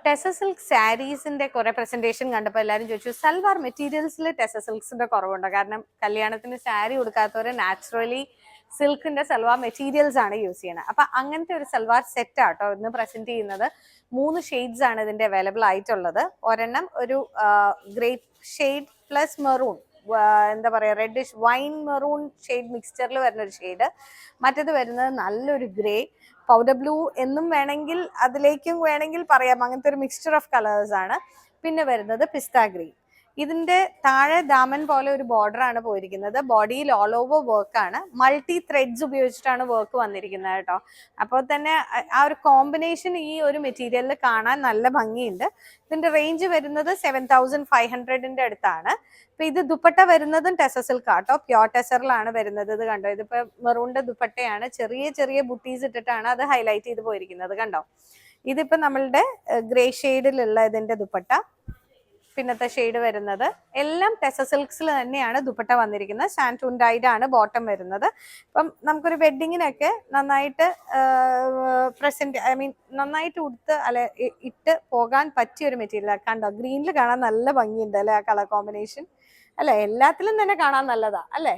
ടെസ silk സാരീസിന്റെ കുറെ presentation കണ്ടപ്പോൾ എല്ലാവരും ചോദിച്ചു സൽവാർ മെറ്റീരിയൽസിൽ ടെസ സിൽക്സിന്റെ കുറവുണ്ടോ? കാരണം കല്യാണത്തിന് സാരി കൊടുക്കാത്തവര് നാച്ചുറലി സിൽക്കിന്റെ സൽവാർ മെറ്റീരിയൽസ് ആണ് യൂസ് ചെയ്യുന്നത്. അപ്പൊ അങ്ങനത്തെ ഒരു സൽവാർ സെറ്റ് ആട്ടോ ഇന്ന് പ്രസന്റ് ചെയ്യുന്നത്. 3 ഷെയ്ഡ്സ് ആണ് ഇതിന്റെ അവൈലബിൾ ആയിട്ടുള്ളത്. ഒരെണ്ണം ഒരു ഗ്രേപ്പ് ഷെയ്ഡ് പ്ലസ് മെറൂൺ, എന്താ പറയാ റെഡിഷ് വൈൻ മെറൂൺ ഷെയ്ഡ് മിക്സ്ചറിൽ വരുന്ന ഒരു ഷെയ്ഡ്. മറ്റേത് വരുന്നത് നല്ലൊരു ഗ്രേ, പൗഡർ ബ്ലൂ എന്നും വേണമെങ്കിൽ അതിലേക്കും വേണമെങ്കിൽ പറയാം, അങ്ങനത്തെ ഒരു മിക്സ്ചർ ഓഫ് കളേഴ്സ് ആണ്. പിന്നെ വരുന്നത് പിസ്ത ഗ്രീൻ. ഇതിന്റെ താഴെ ദാമൻ പോലെ ഒരു ബോർഡർ ആണ് പോയിരിക്കുന്നത്. ബോഡിയിൽ ഓൾ ഓവർ വർക്ക് ആണ്, മൾട്ടി ത്രെഡ്സ് ഉപയോഗിച്ചിട്ടാണ് വർക്ക് വന്നിരിക്കുന്നത് കേട്ടോ. അപ്പോൾ തന്നെ ആ ഒരു കോമ്പിനേഷൻ ഈ ഒരു മെറ്റീരിയലിൽ കാണാൻ നല്ല ഭംഗിയുണ്ട്. ഇതിന്റെ റേഞ്ച് വരുന്നത് 7500 അടുത്താണ്. അപ്പൊ ഇത് ദുപ്പട്ട വരുന്നതും ടെസ സിൽക്ക് ആട്ടോ, പ്യോർ ടെസറിലാണ് വരുന്നത്. ഇത് കണ്ടോ, ഇതിപ്പോ മെറൂണിന്റെ ദുപ്പട്ടയാണ്, ചെറിയ ചെറിയ ബുട്ടീസ് ഇട്ടിട്ടാണ് അത് ഹൈലൈറ്റ് ചെയ്ത് പോയിരിക്കുന്നത്. കണ്ടോ, ഇതിപ്പോ നമ്മളുടെ ഗ്രേ ഷെയ്ഡിലുള്ള ഇതിന്റെ ദുപ്പട്ട. പിന്നത്തെ ഷെയ്ഡ് വരുന്നത് എല്ലാം ടെസ സിൽക്സിൽ തന്നെയാണ് ദുപ്പട്ട വന്നിരിക്കുന്നത്. സാൻറ്റൂൺ ഡൈഡ് ആണ് ബോട്ടം വരുന്നത്. ഇപ്പം നമുക്കൊരു വെഡിങ്ങിനൊക്കെ നന്നായിട്ട് നന്നായിട്ട് ഉടുത്ത് അല്ലെ ഇട്ട് പോകാൻ പറ്റിയ ഒരു മെറ്റീരിയൽ. കണ്ടോ, ഗ്രീനിൽ കാണാൻ നല്ല ഭംഗിയുണ്ട് അല്ലെ ആ കളർ കോമ്പിനേഷൻ അല്ലെ, എല്ലാത്തിലും തന്നെ കാണാൻ നല്ലതാ അല്ലേ.